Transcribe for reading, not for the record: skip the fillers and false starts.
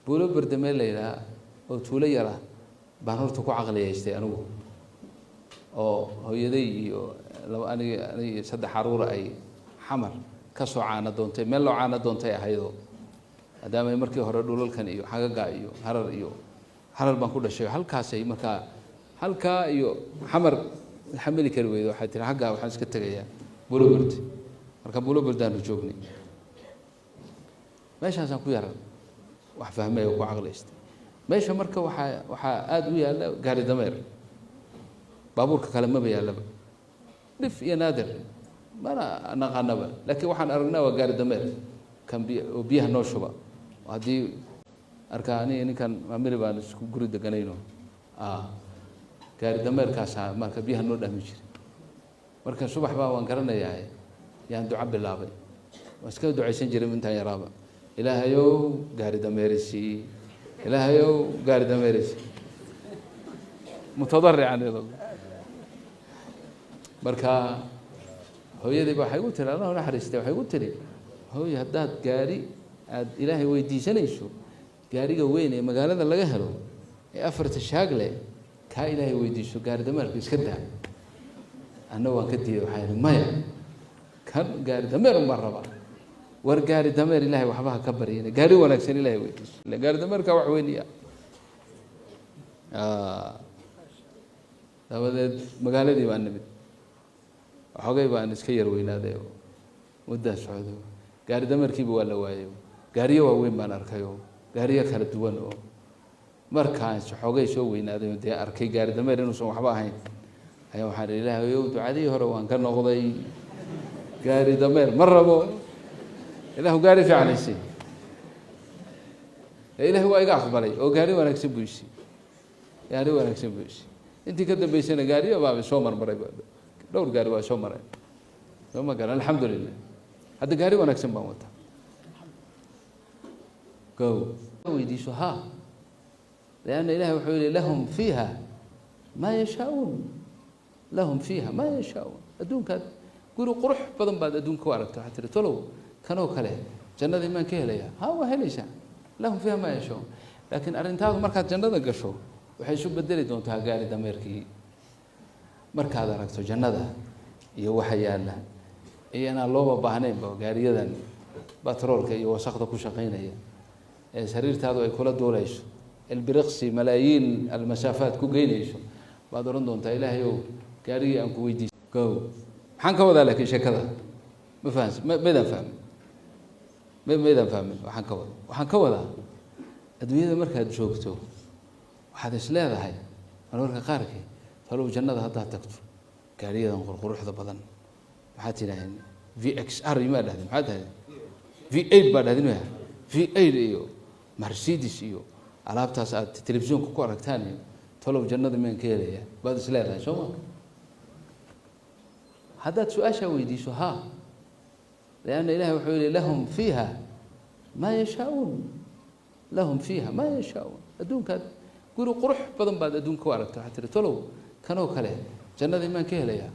buulo bardameel la yidhaha oo tuulo yara baan horta ku caqliyaystay anigu oo hooyaday iyo aniga saddex caruur ay xamar ka soo caana doontay meel loo caana doontay ahaydoo maadaama markii hore dhulalkan iyo xagaga iyo harar baan ku dhashay halkaasay markaa halkaa iyo xamar xamili kari weydo waxay tiri xaggaa waxaan iska tegayaa buulo bardi marka buulo bardaanu joognay meeshaasaan ku yaran wax fahmay oo ku caqlaystay meesha marka waxaa aada u yaalla gaari dameer baabuurka kale maba yaallaba dhif iyo naadir mana naqaanaba laakiin waxaan aragnaa waa gaari dameer kan oo biyaha noo shuba haddii arkaa aniga ninkan maamili baan isku guri deganayno gaari dameerkaasaa marka biyaha noo dhahmi jiray marka subax baa waan garanayaa yaan duco bilaabay waan iska ducaysan jiray intaan yaraaba ilaahayow gaari dameerisi ilaahayow gaari dameerisi mutadarrican ila marka hooyadii baa waxay igu tiri allah naxariistay waxay igu tiri hooyo haddaad gaari aad ilaahay weydiisanayso gaariga weyn ee magaalada laga helo ee afarta shaag leh kaa ilaahay weydiiso gaari dameerka iska daa anna waan ka diiday waxaan idhi maya kan gaari dameer umbaan rabaa war gaari dameer ilaahay waxba ha ka baryina gaari wanaagsan ilaahay weydiiso ila gaari dameerkaa wax weyniya dabadeed magaaladii baan nimid waxoogay baan iska yar weynaaday oo muddaa socdo gaari dameerkiiba waa la waayo gaariyo waaweyn baan arkay oo gaariyo kala duwan oo markaan xoogay soo weynaaday oo dee arkay gaari dameer inuusan waxba ahayn ayaa waxaan idhi ilaahayow ducadii hore waan ka noqday gaari dameer ma rabo ilaahu gaari fiican isi ilaahay waa iga aqbalay oo gaari wanaagsan buu isi gaari wanaagsan buu isi intii ka dambaysana gaariyo baa soo marmaray dhowr gaari waa soo maray soo ma garan alxamdulilah hadda gaari wanaagsan baan wataa go weydiiso ha لأن إله وحول لهم فيها ما يشاءون لهم فيها ما يشاءون أدون كاد يقولوا قرح بدن بعد أدون كوارك حتى تلو كانوا كله جنة من كهليا ها وهليش لهم فيها ما يشاءون لكن أرنتها مركز جنة قشوا وحيشوف بدل دون تهجاري دميركي مركز ركتو جنة يوحيا له أنا لوبا بهنين بجاري ذن بترول كي وسقط كوشقين هي سرير هذا يكون دوليش البرقسي ملايين المسافات كوجينيشو بعد رندون تا إلهي كاري أم كويدي كو حنك وذا لك إيش كذا ما فاهم ما إذا فهم ما إذا فهم وحنك وذا الدنيا مركز شوكتو وحد إسلا ذا هاي أنا مركز قاركي فلو جنة هذا تكتو كاري ذا نقول روح ذا بدن حتى لين في إكس آر ما ده هذا في إيد بعد هذا في إيد إيو مرسيدس إيو alaabtaas aad telefishinka ku aragtaan talow jannada meen ka helaya baad isleedahay soo ma haddaad su-aasha weydiiso ha لأن إله وحول لهم فيها ما يشاءون لهم فيها ما يشاءون أدون كاد يقولوا قرح بدن بعد أدون كوارك حتى تلو كانوا كله جنة مين ka helaya